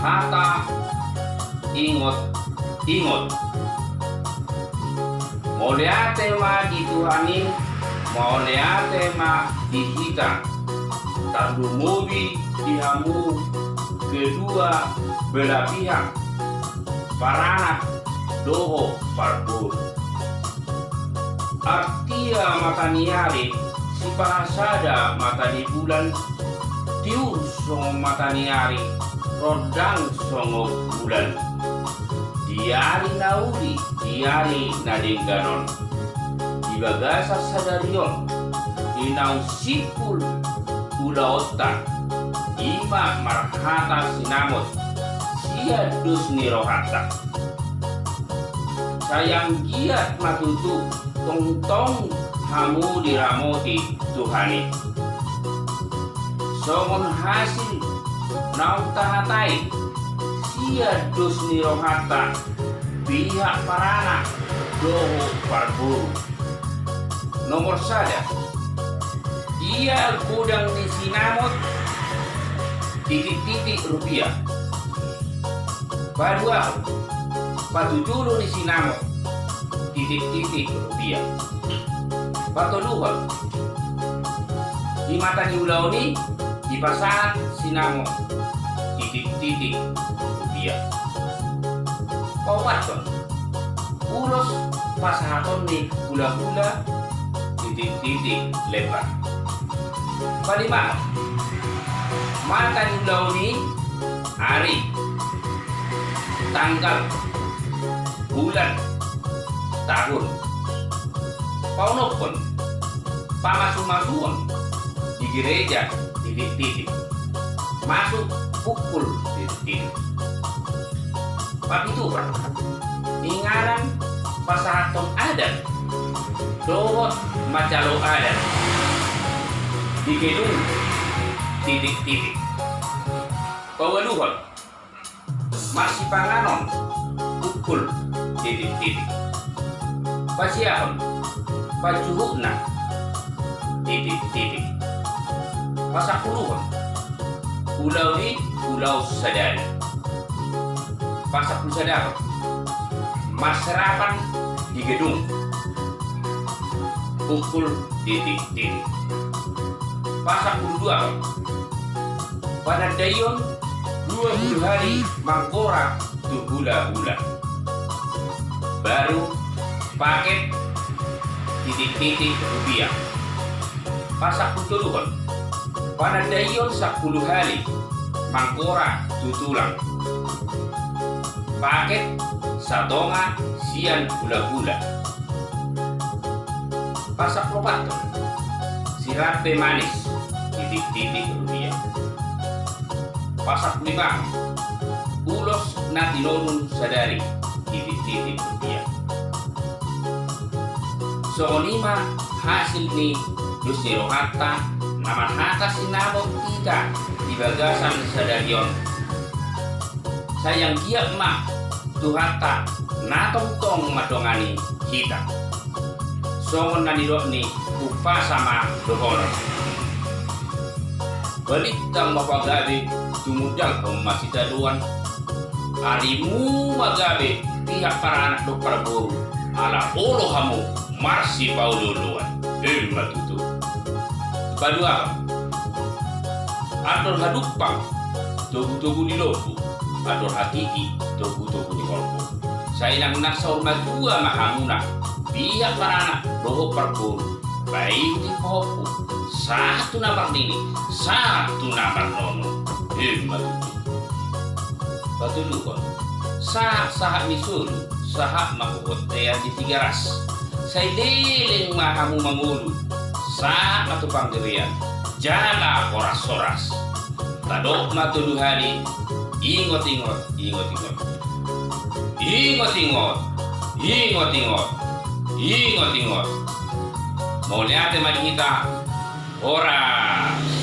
hata ingot. Moleate ma dituhanin, moleate ma dihita. Tardumubi dihamu kedua belah pihak. Paranak doho parbur. Artia mataniari si bahasada mata di bulan. Tiu songo mataniari rodang songo bulan. Diari nauli, diari nadingganon. Di bagasa sadarion, inau sipul ulaotan. Ima marhata sinamot, sia dus nirohata. Sayang giat matutu, tong hamu diramoti Tuhani. Songon hasil naung tahatai, sia dus nirohata. Pihak parana doho parburu. Nomor sada, ia gudang di sinamot titik-titik rupiah. Kedua, patujulu di sinamot titik-titik rupiah. Patuluhon, di mata di ulau ini di pasar sinamot titik-titik rupiah. Kawaton, ulos pasahaton ni gula-gula titik-titik lebar. Kelima, mata di ulau ini hari, tanggal, bulan, tahun. Paunopon, pamasuk-masukan di gereja titik-titik. Masuk pukul titik-titik. Papituran, ingaran pasahaton adat, dohot macalo adat. Di gedung titik-titik. Pawaluhon, masih panganon pukul titik-titik. Pasiahon, pajuhukna titik-titik. Pasapuluhon, pulau di pulau sadari. Pasapuluh sadar, maserapan di gedung pukul titik-titik. Pasapuluh dua, pada dayon 20 hari mangkora tu gula-gula. Baru paket titik-titik rupiah. Pasak putuluhon, pada dayon 10 hari mangkora tu tulang. Paket satonga sian gula-gula. Pasak lopaton, sirape manis titik-titik rupiah. Pasak lima, ulos natinonun sadari titik-titik rupiah. So lima hasil ni dusiro hata nama hata sinabot tidak di bagasan sadarion. Sayang giat mak tuhata natong-tong madongani kita. Songon nanidok ni upa sama dohon. Balitang mapagabi tumudang masih daluan. Arimu magabe pihak para anak dokter boru ala olo hamu marsi paululuan. Matutu. Kedua, ador hadupang togu-togu di lobu. Ador hakiki togu-togu di kolbu. Saya nang nasaur madua mahamuna pihak para anak doho perboru. Baik di kopu. Satu nampak ini, satu nampak nono. Matutu. Patulukon. Sahak misulu, sahak makukotean di 3 ras. Saya leleng mahamu mangulu. Sahak atau panggerian, jala koras-soras. Tadok matuluhani, ingot-ingot. Ingot-ingot. Mau lihat teman kita, horas.